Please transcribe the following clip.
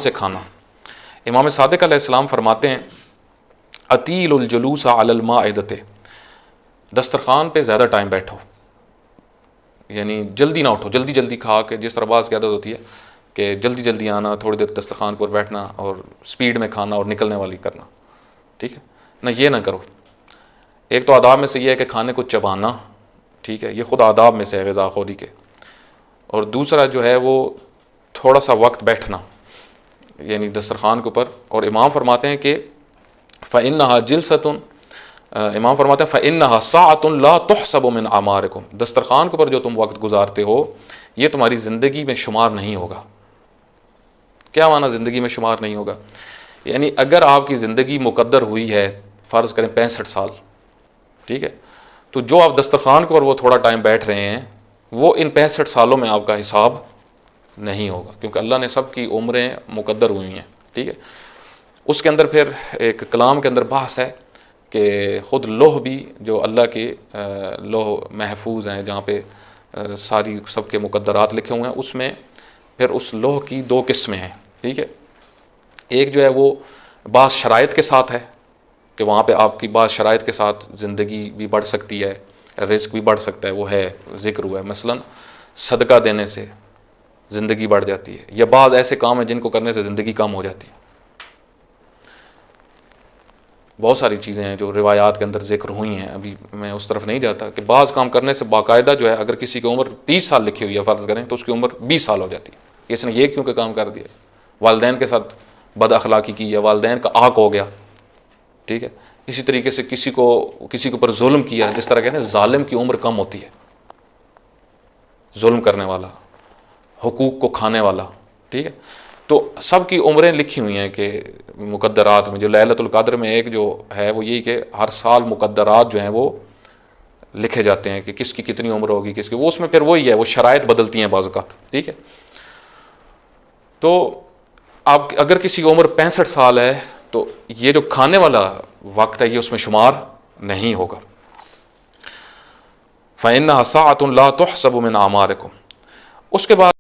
سے کھانا۔ امام صادق علیہ السلام فرماتے ہیں اطیل الجلوس علی المائدۃ، دسترخوان پہ زیادہ ٹائم بیٹھو، یعنی جلدی نہ اٹھو، جلدی جلدی کھا کے، جس طرح بعض کی عادت ہوتی ہے کہ جلدی جلدی آنا، تھوڑی دیر دسترخوان پر بیٹھنا اور سپیڈ میں کھانا اور نکلنے والی کرنا، ٹھیک ہے نہ، یہ نہ کرو۔ ایک تو آداب میں سے یہ ہے کہ کھانے کو چبانا، ٹھیک ہے، یہ خود آداب میں سے ہے غذا خوری کے، اور دوسرا جو ہے وہ تھوڑا سا وقت بیٹھنا، یعنی دسترخوان کے اوپر۔ اور امام فرماتے ہیں کہ فَإِنَّهَا جِلْسَةٌ، امام فرماتے ہیں فَإِنَّهَا سَاعَةٌ لَا تُحْسَبُ مِنْ أَعْمَارِكُمْ، دسترخوان کے اوپر جو تم وقت گزارتے ہو یہ تمہاری زندگی میں شمار نہیں ہوگا۔ کیا معنی زندگی میں شمار نہیں ہوگا؟ یعنی اگر آپ کی زندگی مقدر ہوئی ہے فرض کریں 65 سال، ٹھیک ہے، تو جو آپ دسترخوان کے اوپر وہ تھوڑا ٹائم بیٹھ رہے ہیں وہ ان 65 سالوں میں آپ کا حساب نہیں ہوگا، کیونکہ اللہ نے سب کی عمریں مقدر ہوئی ہیں، ٹھیک ہے۔ اس کے اندر پھر ایک کلام کے اندر بحث ہے کہ خود لوح بھی جو اللہ کے لوح محفوظ ہیں جہاں پہ ساری سب کے مقدرات لکھے ہوئے ہیں، اس میں پھر اس لوح کی 2 قسمیں ہیں، ٹھیک ہے۔ ایک جو ہے وہ بعض شرائط کے ساتھ ہے کہ وہاں پہ آپ کی بعض شرائط کے ساتھ زندگی بھی بڑھ سکتی ہے، رزق بھی بڑھ سکتا ہے، وہ ہے ذکر ہوا ہے، مثلا صدقہ دینے سے زندگی بڑھ جاتی ہے، یا بعض ایسے کام ہیں جن کو کرنے سے زندگی کم ہو جاتی ہے۔ بہت ساری چیزیں ہیں جو روایات کے اندر ذکر ہوئی ہیں، ابھی میں اس طرف نہیں جاتا، کہ بعض کام کرنے سے باقاعدہ جو ہے اگر کسی کی عمر 30 سال لکھی ہوئی ہے فرض کریں تو اس کی عمر 20 سال ہو جاتی ہے کہ اس نے یہ کیوں کہ کام کر دیا، والدین کے ساتھ بد اخلاقی کی یا والدین کا عاق ہو گیا، ٹھیک ہے۔ اسی طریقے سے کسی کے اوپر ظلم کیا، جس طرح کہتے ہیں ظالم کی عمر کم ہوتی ہے، ظلم کرنے والا، حقوق کو کھانے والا، ٹھیک ہے۔ تو سب کی عمریں لکھی ہوئی ہیں کہ مقدرات میں، جو لیلۃ القدر میں ایک جو ہے وہ یہی کہ ہر سال مقدرات جو ہیں وہ لکھے جاتے ہیں کہ کس کی کتنی عمر ہوگی، کس کی، وہ اس میں پھر وہی ہے، وہ شرائط بدلتی ہیں بعض اوقات، ٹھیک ہے۔ تو آپ اگر کسی کی عمر 65 سال ہے تو یہ جو کھانے والا وقت ہے یہ اس میں شمار نہیں ہوگا۔ فَإِنَّهَا سَاعَةٌ لَا تُحْسَبُ مِنْ أَعْمَارِكُمْ۔ اس کے بعد